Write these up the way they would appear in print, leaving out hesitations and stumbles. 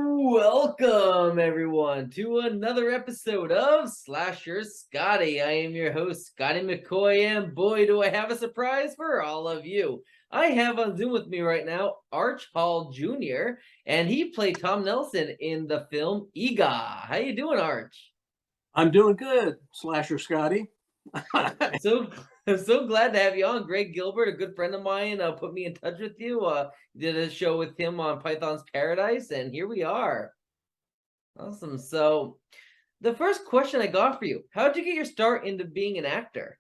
Welcome everyone to another episode of Slasher Scotty. I am your host, Scotty McCoy, and boy, do I have a surprise for all of you. I have on Zoom with me right now Arch Hall Jr., and he played Tom Nelson in the film Eegah. How you doing, Arch? I'm doing good, Slasher Scotty. So I'm so glad to have you on. Greg Gilbert, a good friend of mine, put me in touch with you. Did a show with him on Python's Paradise, and here we are. Awesome. So the first question I got for you, how'd you get your start into being an actor?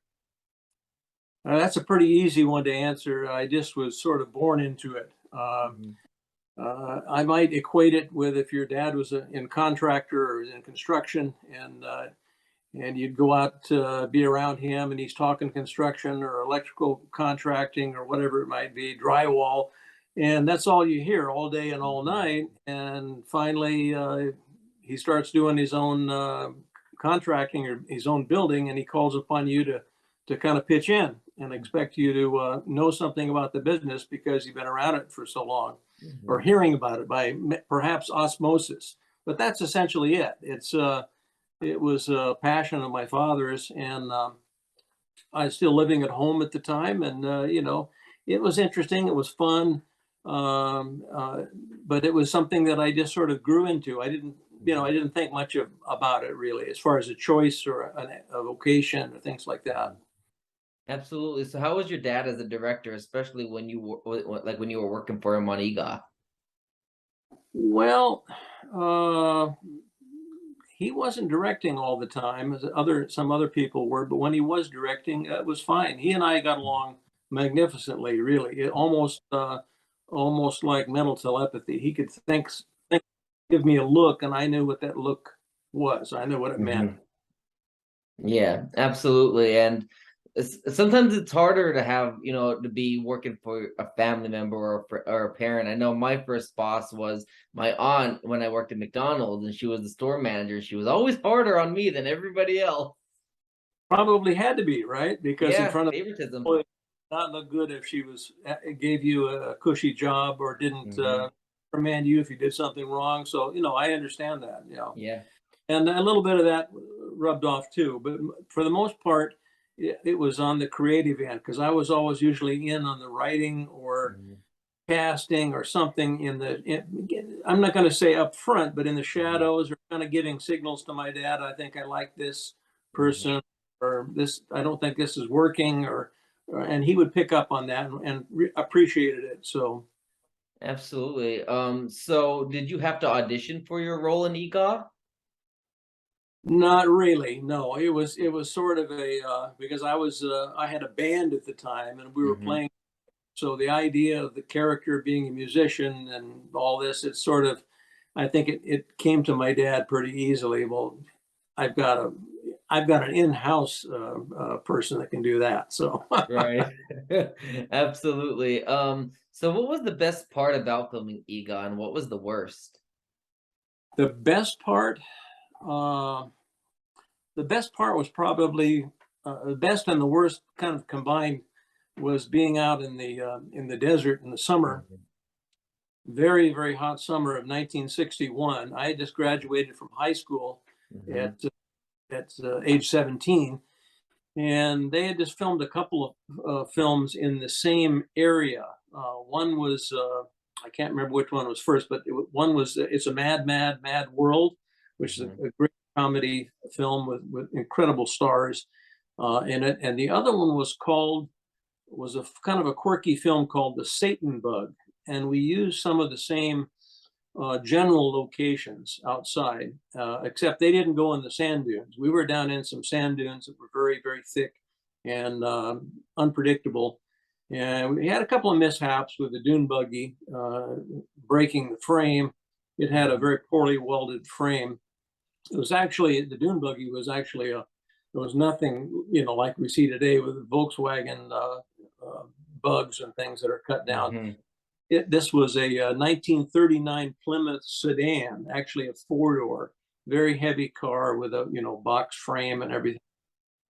That's a pretty easy one to answer. I just was sort of born into it. Mhm. I might equate it with if your dad was in contractor or in construction, and you'd go out to be around him, and he's talking construction or electrical contracting or whatever it might be, drywall, and that's all you hear all day and all Mhm. night. And finally, he starts doing his own contracting or his own building, and he calls upon you to kind of pitch in and expect you to know something about the business because you've been around it for so long, or Mhm. hearing about it by perhaps osmosis. But that's essentially it. It was a passion of my father's, and I was still living at home at the time, and it was interesting. It was fun, um, uh, but it was something that I just sort of grew into. I Mhm. didn't think much about it really, as far as a choice or a vocation or things like that. Mhm. Absolutely. So how was your dad as a director, especially when you were like when you were working for him on EGOT? Well, uh, he wasn't directing all the time, as some other people were, but when he was directing, it was fine. He and I got along magnificently, really. Almost like mental telepathy. He could think, give me a look, and I knew what that look was. I knew what it meant. Mhm. Yeah, absolutely. And sometimes it's harder to have, to be working for a family member or a parent. I know my first boss was my aunt when I worked at McDonald's, and she was the store manager. She was always harder on me than everybody else. Probably had to be, right? Because in Yeah, front of favoritism. people, it did not look good if she was gave you a cushy job or didn't Hmm. reprimand you if you did something wrong. So I understand that. Yeah. And a little bit of that rubbed off too. But for the most part, it was on the creative end because I was always usually in on the writing or Mhm. casting or something I'm not going to say up front, but in the Mhm. shadows or kind of giving signals to my dad. I think I like this Mhm. person, or this, I don't think this is working, and he would pick up on that and appreciated it. So Absolutely. So did you have to audition for your role in EGOT? not really. No, it was sort of a because I had a band at the time and we were Hmm. playing. So the idea of the character being a musician and all this, it's sort of, I think it came to my dad pretty easily. Well, I've got a I've got an in-house person that can do that. So Right. Absolutely. So what was the best part about filming Egon? And what was the worst? the best part, uh, the best part was probably the best and the worst kind of combined was being out in the desert in the summer, Mhm. very very hot summer of 1961. I had just graduated from high school at Mhm. age 17, and they had just filmed a couple of films in the same area. One was I can't remember which one was first, but one was It's a Mad, Mad, Mad World, which is Mhm. a great comedy film with incredible stars in it, and the other one was a kind of a quirky film called The Satan Bug, and we used some of the same general locations outside, except they didn't go in the sand dunes. We were down in some sand dunes that were very, very thick and unpredictable. And we had a couple of mishaps with the dune buggy breaking the frame. It had a Mhm. very poorly welded frame. It was actually, the dune buggy was actually there was nothing, like we see today with Volkswagen bugs and things that are cut down. Mhm. This was a 1939 Plymouth Sedan, actually a four-door, very heavy car with a box frame and everything.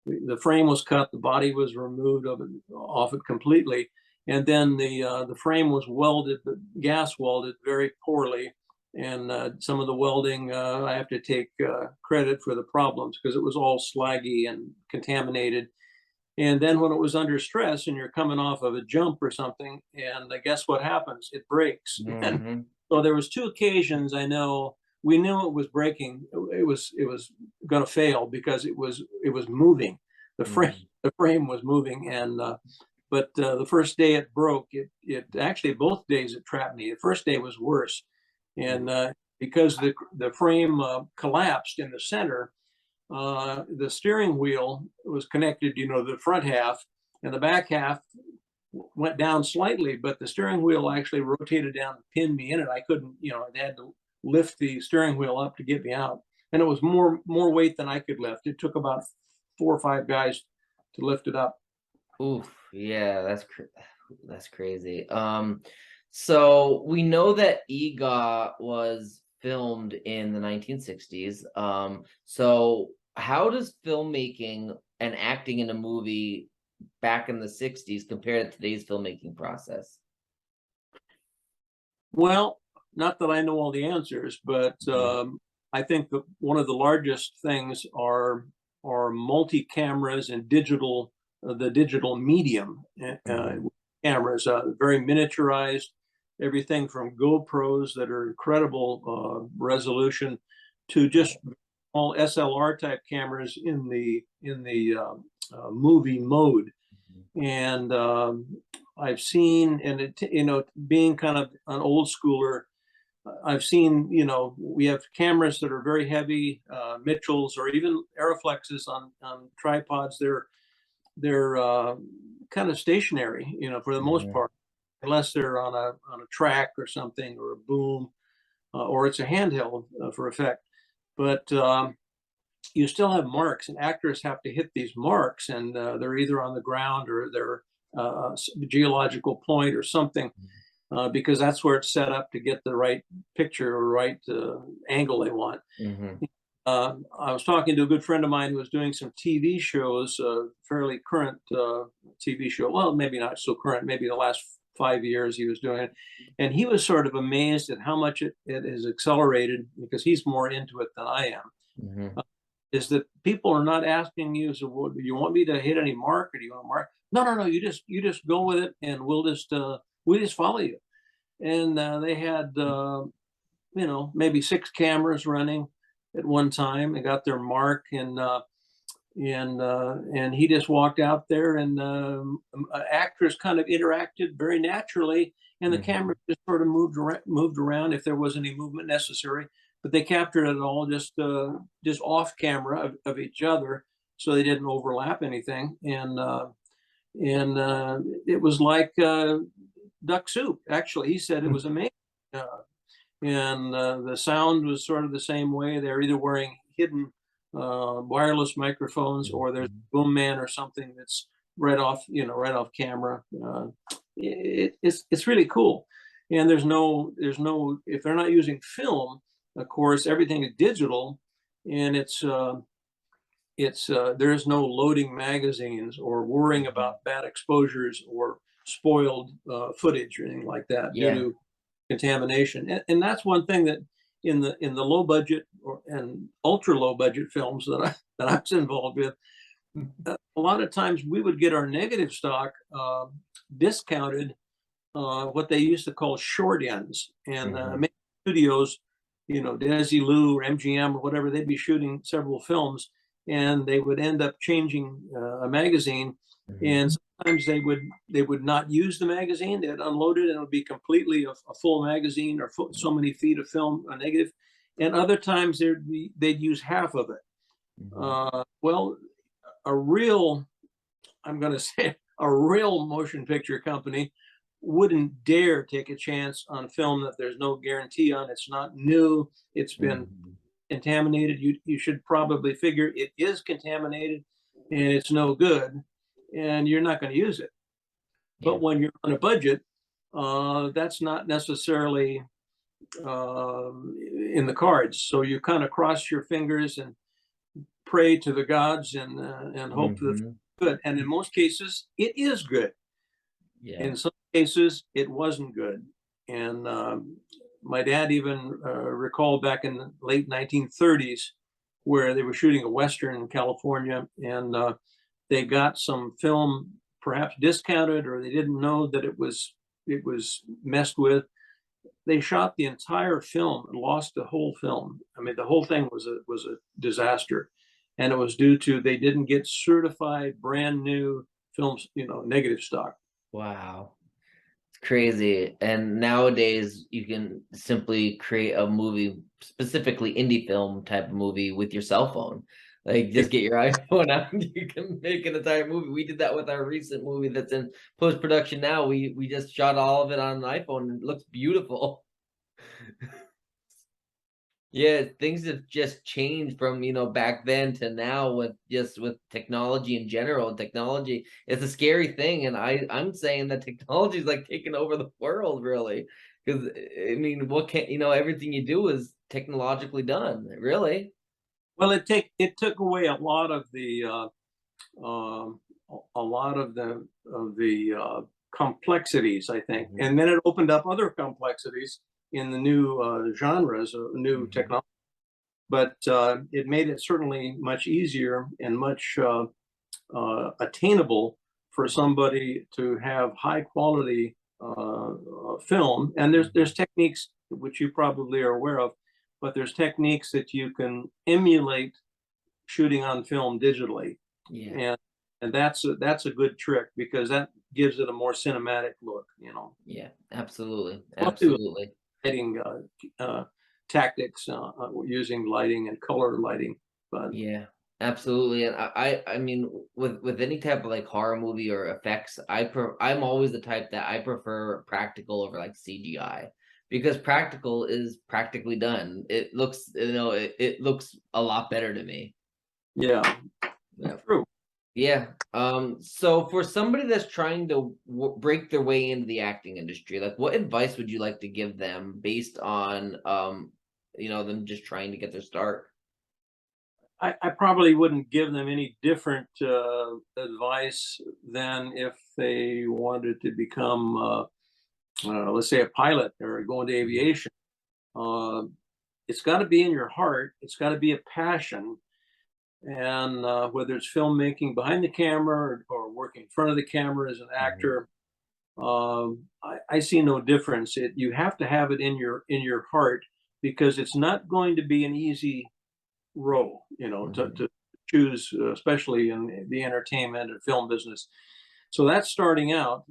The frame was cut, the body was removed off it completely, and then the frame was welded, but gas welded very poorly, and some of the welding, I have to take credit for the problems because it was all slaggy and contaminated. And then when it was under stress and you're coming off of a jump or something, and guess what happens? It breaks. And Mm-hmm. so there was two occasions I know we knew it was breaking. It was going to fail because it was moving. The frame was moving, and but the first day it broke. It actually both days it trapped me. The first day was worse, and because the frame collapsed in the center, the steering wheel was connected, the front half, and the back half went down slightly, but the steering wheel actually rotated down and pinned me in it. I couldn't, I had to lift the steering wheel up to get me out. And it was more weight than I could lift. It took about 4 or 5 guys to lift it up. Oof, yeah, that's crazy. So we know that Eegah was filmed in the 1960s. So how does filmmaking and acting in a movie back in the 60s compare to today's filmmaking process? Well, not that I know all the answers, but I think that one of the largest things are multi cameras and the digital medium cameras, very miniaturized. Everything from GoPros that are incredible resolution to just all SLR type cameras in the movie mode. And I've seen, and being kind of an old schooler, I've seen, we have cameras that are very heavy, Mitchells or even Aeroflexes on tripods. They're kind of stationary, for the most part, unless they're on a track or something, or a boom, or it's a handheld for effect. But you still have marks, and actors have to hit these marks, and they're either on the ground or they're geological point or something, because that's where it's set up to get the right picture or right angle they want. I was talking to a good friend of mine who was doing some TV shows, fairly current TV show. Well, maybe not so current, maybe the last 5 years he was doing it. And he was sort of amazed at how much it has accelerated, because he's more into it than I am. Is that people are not asking you, so do you want me to hit any mark, or do you want to mark? No, you just go with it, and we'll just follow you. And they had maybe 6 cameras running at one time. They got their mark, and he just walked out there, and actors kind of interacted very naturally, and the camera just sort of moved around if there was any movement necessary. But they captured it all just off camera of each other, so they didn't overlap anything, and it was like duck soup. Actually, he said it was amazing, and the sound was sort of the same way. They're either wearing hidden wireless microphones, or there's a boom man or something that's right off camera. It's really cool, and there's no if they're not using film. Of course, everything is digital, and there's no loading magazines or worrying about bad exposures or spoiled footage or anything like that due to contamination. And that's one thing that in the low budget and ultra low budget films that I was involved with, a lot of times we would get our negative stock discounted, what they used to call short ends, and studios, Desilu or MGM or whatever, they'd be shooting several films, and they would end up changing a magazine, and sometimes they would not use the magazine. They'd unload it, and it would be completely a full magazine, or so many feet of film, a negative, and other times they'd use half of it. Well, I'm going to say a real motion picture company wouldn't dare take a chance on film that there's no guarantee on. It's not new. It's been contaminated. You should probably figure it is contaminated and it's no good, and you're not going to use it. But when you're on a budget, that's not necessarily in the cards. So you kind of cross your fingers and pray to the gods, and hope that it's good. And in most cases, it is good. In some cases, it wasn't good. And my dad even recalled back in the late 1930s where they were shooting a Western in California, and they got some film perhaps discounted, or they didn't know that it was messed with. They shot the entire film and lost the whole film. I mean, the whole thing was a disaster, and it was due to they didn't get certified brand new films, negative stock. Wow. Crazy. And nowadays you can simply create a movie, specifically indie film type of movie, with your cell phone. Like, just get your iPhone out and you can make an entire movie. We did that with our recent movie that's in post-production now. We just shot all of it on an iPhone and it looks beautiful. Yeah, things have just changed from, back then to now, with technology in general. And technology is a scary thing. And I'm saying that technology is like taking over the world, really. Because I mean, what can everything you do is technologically done, really. Well, it took away a lot of the complexities, I think, and then it opened up other complexities in the new genres, new technology. But it made it certainly much easier and much attainable for somebody to have high quality film. And there's techniques which you probably are aware of, but there's techniques that you can emulate shooting on film digitally. Yeah. And that's a good trick, because that gives it a more cinematic look, Yeah, absolutely. Plus, too, Absolutely. lighting tactics, using lighting and color lighting. But Yeah, absolutely. And I mean, with any type of like horror movie or effects, I'm always the type that I prefer practical over like CGI, because practical is practically done. It looks, it looks a lot better to me. yeah, Yeah. true. Yeah. So for somebody that's trying to break their way into the acting industry, like, what advice would you like to give them based on them just trying to get their start? I probably wouldn't give them any different advice than if they wanted to become, let's say, a pilot or go into aviation. It's got to be in your heart. It's got to be a passion. And whether it's filmmaking behind the camera or working in front of the camera as an actor, I see no difference. You have to have it in your heart, because it's not going to be an easy role, to choose, especially in the entertainment and film business. So that's starting out.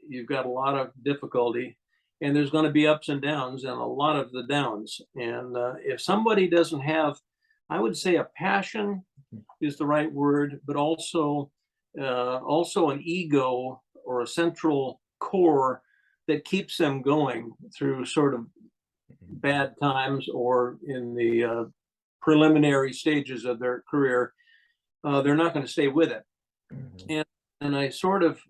You've got a lot of difficulty, and there's going to be ups and downs, and a lot of the downs. And if somebody doesn't have, I would say, a passion is the right word, but also an ego or a central core that keeps them going through sort of bad times or in the preliminary stages of their career, they're not going to stay with it. And I sort of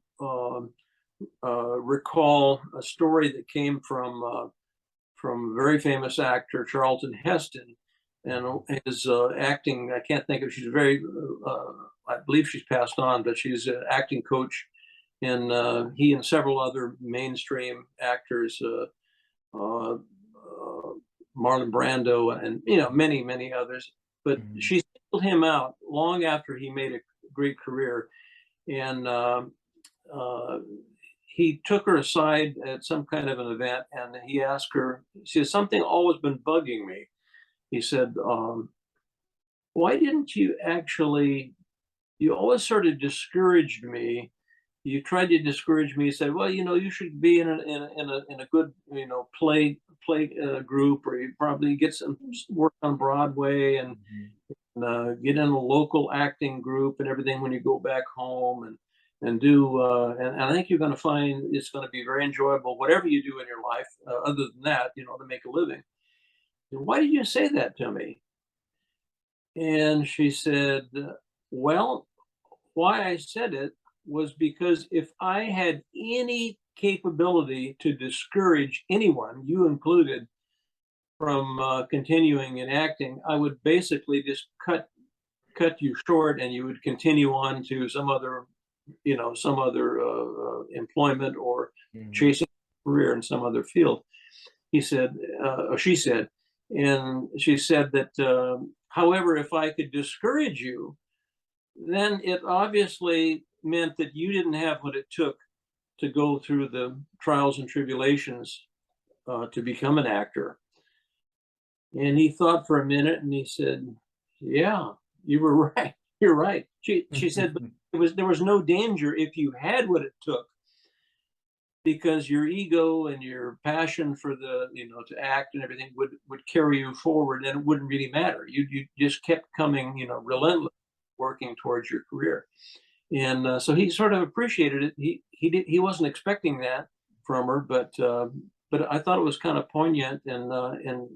recall a story that came from a very famous actor, Charlton Heston, and his acting. I can't think of. She's very. I believe she's passed on, but she's an acting coach, and he and several other mainstream actors. Marlon Brando, and many others. But she singled him out long after he made a great career, and he took her aside at some kind of an event, and he asked her. She said, "Something always been bugging me." He said, "Why didn't you actually? You always sort of discouraged me. You tried to discourage me. You said, well, you should be in a good, play group, or you probably get some work on Broadway, and get in a local acting group and everything when you go back home, and do, and I think you're going to find it's going to be very enjoyable, whatever you do in your life, other than that, to make a living. And why did you say that to me?" And she said, "Well, why I said it was because if I had any capability to discourage anyone, you included, from continuing in acting, I would basically just cut you short, and you would continue on to some other employment, or chasing a career in some other field." he said, or she said, and she said that, however, if I could discourage you, then it obviously meant that you didn't have what it took to go through the trials and tribulations to become an actor. And he thought for a minute and he said, yeah, you were right. You're right. She said, but there was no danger if you had what it took, because your ego and your passion for to act and everything would carry you forward, and it wouldn't really matter. You just kept coming, relentless, working towards your career. And so he sort of appreciated it. He wasn't expecting that from her, but I thought it was kind of poignant and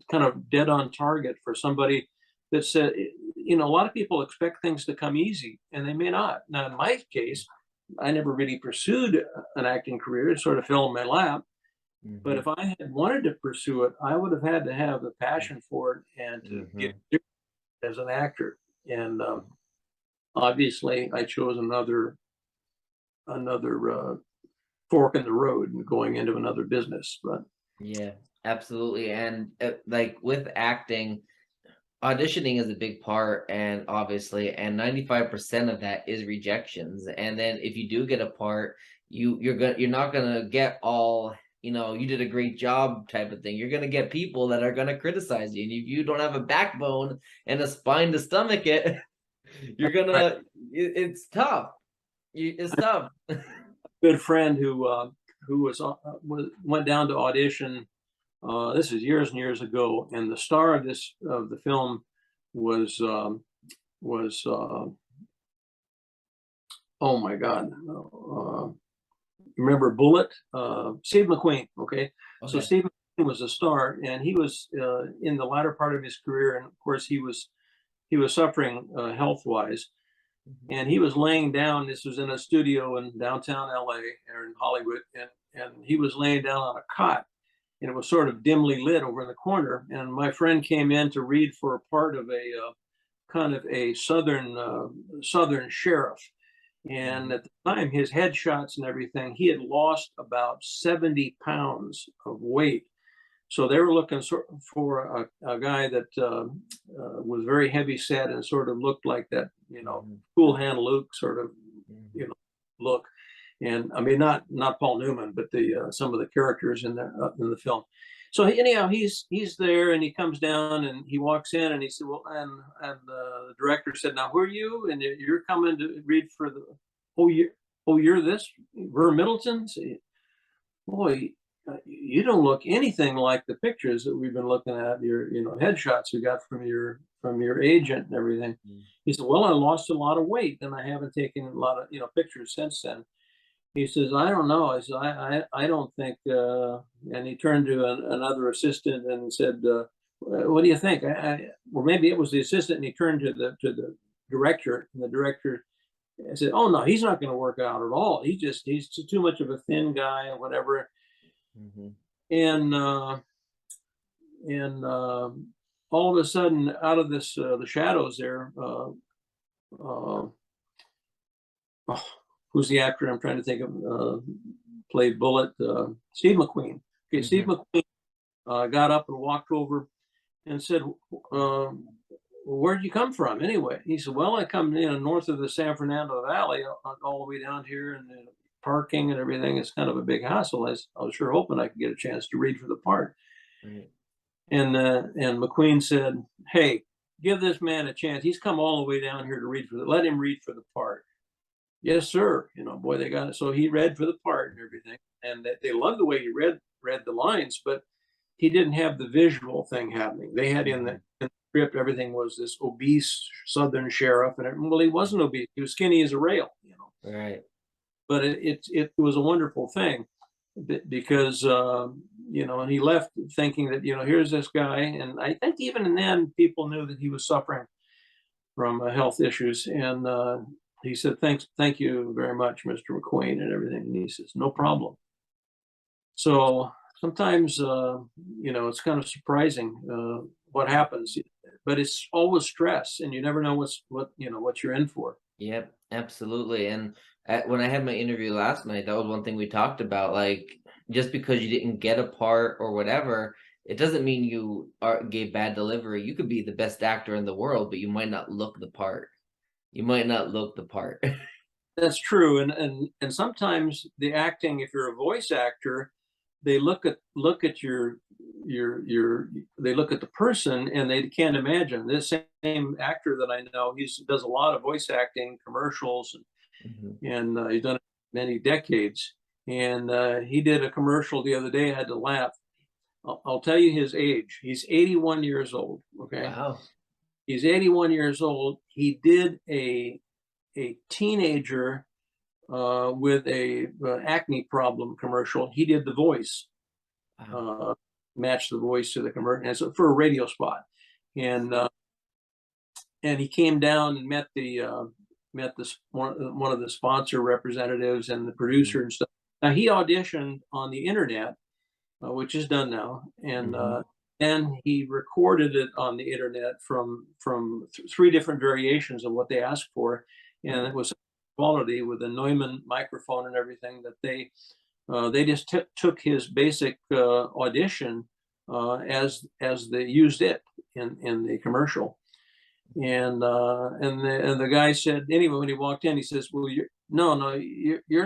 kind of dead on target for somebody that said, a lot of people expect things to come easy, and they may not. Now, in my case, I never really pursued an acting career. It sort of fell in my lap. But if I had wanted to pursue it, I would have had to have the passion for it and to get as an actor. And obviously, I chose another fork in the road and going into another business. But yeah, absolutely. And like with acting, auditioning is a big part, and obviously, and 95% of that is rejections. And then if you do get a part, you're not gonna get all, you did a great job type of thing. You're gonna get people that are gonna criticize you, and if you don't have a backbone and a spine to stomach it, you're gonna it's tough. It's tough. good friend who went down to audition. This is years and years ago, and the star of the film was oh my God, remember Bullet? Steve McQueen. Okay, so Steve McQueen was a star, and he was in the latter part of his career, and of course he was suffering health wise. And he was laying down. This was in a studio in downtown LA or in Hollywood, and he was laying down on a cot, and it was sort of dimly lit over in the corner. And my friend came in to read for a part of a kind of a southern sheriff. And at the time, his headshots and everything, he had lost about 70 pounds of weight. So they were looking for a guy that was very heavy set and sort of looked like that, Cool Hand Luke sort of, look. And I mean, not Paul Newman, but some of the characters in the film. So anyhow, he's there, and he comes down and he walks in, and he said, well, and the director said, now, who are you? And you're coming to read for the you're this Ver Middleton? Boy, you don't look anything like the pictures that we've been looking at, your headshots you got from your agent and everything. He said, well, I lost a lot of weight, and I haven't taken a lot of pictures since then. He says, I don't know. I said, I don't think, and he turned to another assistant and said, what do you think? Or maybe it was the assistant, and he turned to the director, and the director said, oh no, he's not going to work out at all. He's too much of a thin guy or whatever. And all of a sudden, out of this the shadows there, who's the actor I'm trying to think of, played Bullet, Steve McQueen. Okay, Steve McQueen got up and walked over and said, where'd you come from anyway? He said, well, I come north of the San Fernando Valley, all the way down here, and parking and everything is kind of a big hassle. I was sure hoping I could get a chance to read for the part. And McQueen said, hey, give this man a chance. He's come all the way down here to let him read for the part. Yes, sir. Boy, they got it. So he read for the part and everything. And they loved the way he read the lines, but he didn't have the visual thing happening. They had in the script, everything was this obese Southern sheriff. And well, he wasn't obese. He was skinny as a rail, Right. But it was a wonderful thing because, and he left thinking that, here's this guy. And I think even then people knew that he was suffering from health issues. And he said, thank you very much, Mr. McQueen, and everything. And he says, no problem. So sometimes, it's kind of surprising what happens, but it's always stress, and you never know what you're in for. Yep, absolutely. And when I had my interview last night, that was one thing we talked about. Like, Just because you didn't get a part or whatever, it doesn't mean you gave bad delivery. You could be the best actor in the world, but you might not look the part. You might not look the part. That's true, and sometimes the acting, if you're a voice actor, they look at your they look at the person and they can't imagine. This same actor that I know, he does a lot of voice acting, commercials, and he's done it many decades. And he did a commercial the other day. I had to laugh. I'll tell you his age. He's 81 years old. Okay, Wow. he's 81 years old. He did a teenager with a acne problem commercial. He did the voice, Wow. matched the voice to the commercial, and so for a radio spot. And he came down and met this one of the sponsor representatives and the producer and stuff. Now he auditioned on the internet, which is done now, and he recorded it on the internet from three different variations of what they asked for, and it was quality with a Neumann microphone and everything that they just took his basic audition as they used it in the commercial, and the guy said, anyway, when he walked in, he says, well, you're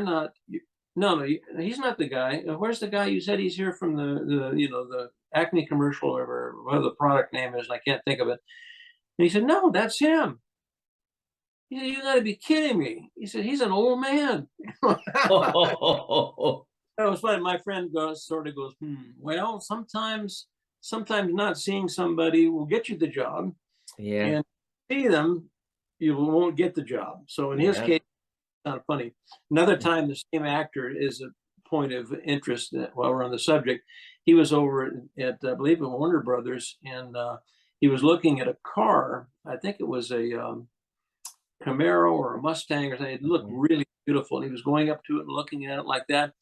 not. No, he's not the guy. Where's the guy? You said he's here from the acne commercial or whatever the product name is, and I can't think of it. And he said, no, that's him. He said, you got to be kidding me. He said, he's an old man. Oh, That was funny. My friend sort of goes, well, sometimes not seeing somebody will get you the job, yeah. and see them, you won't get the job. So in his case, kind of funny. Another time, the same actor is a point of interest while we're on the subject. He was over at, I believe, at Warner Brothers, and he was looking at a car. I think it was a Camaro or a Mustang or something. It looked really beautiful. And he was going up to it and looking at it like that.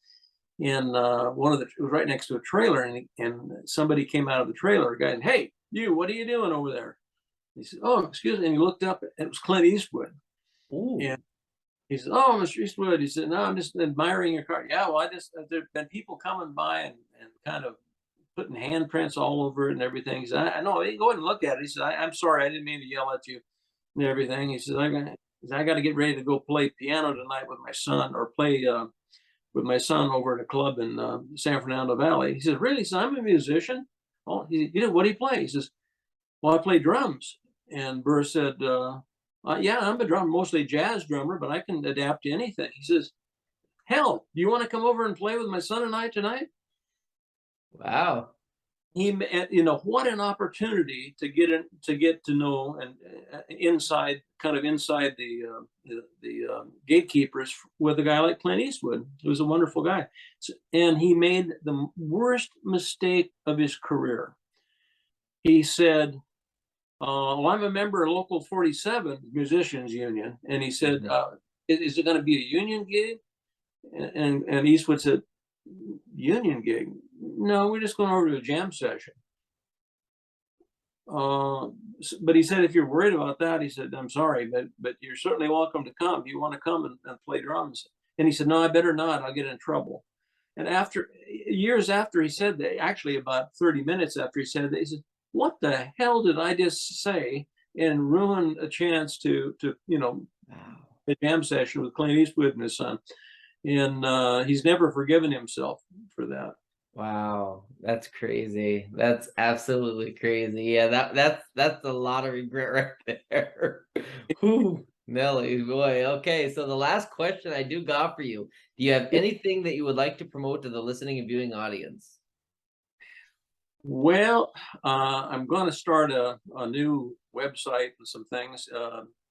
And it was right next to a trailer, and somebody came out of the trailer. A guy said, hey, you, what are you doing over there? He said, oh, excuse me. And he looked up, and it was Clint Eastwood. Ooh. And he said, oh, Mr. Eastwood. He said, no, I'm just admiring your car. Yeah, well, there've been people coming by and kind of putting handprints all over it and everything. He said, I know, go ahead and look at it. He said, I'm sorry, I didn't mean to yell at you and everything. He said, I got to get ready to go play piano tonight with my son, or play with my son over at a club in San Fernando Valley. He says, really, son, I'm a musician. Oh, what do you play? He says, well, I play drums. And Burr said, yeah, I'm a mostly jazz drummer, but I can adapt to anything. He says, hell, do you want to come over and play with my son and I tonight? Wow. What an opportunity to get to know and inside the gatekeepers with a guy like Clint Eastwood, who's a wonderful guy. And he made the worst mistake of his career. He said, well, I'm a member of Local 47 Musicians Union. And he said, is it going to be a union gig? And Eastwood said, union gig? No, we're just going over to a jam session. But he said, if you're worried about that, he said, I'm sorry, but you're certainly welcome to come. Do you want to come and play drums? And he said, no, I better not. I'll get in trouble. And years after he said that, actually about 30 minutes after he said that, he said, what the hell did I just say and ruin a chance to a jam session with Clint Eastwood and his son? And he's never forgiven himself for that. Wow, that's crazy. That's absolutely crazy. Yeah, that's a lot of regret right there. Whew, Nelly, boy. Okay, so the last question I do got for you. Do you have anything that you would like to promote to the listening and viewing audience? Well, I'm going to start a new website and some things,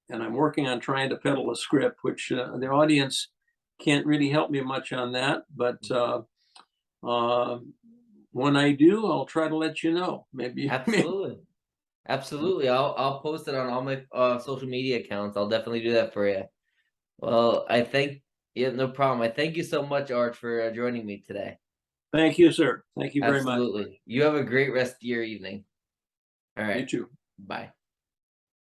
and I'm working on trying to peddle a script, which the audience can't really help me much on that. But when I do, I'll try to let you know. Maybe. Absolutely. Absolutely. I'll post it on all my social media accounts. I'll definitely do that for you. Well, yeah, no problem. I thank you so much, Arch, for joining me today. Thank you, sir. Thank you very much. Absolutely. You have a great rest of your evening. All right. You too. Bye.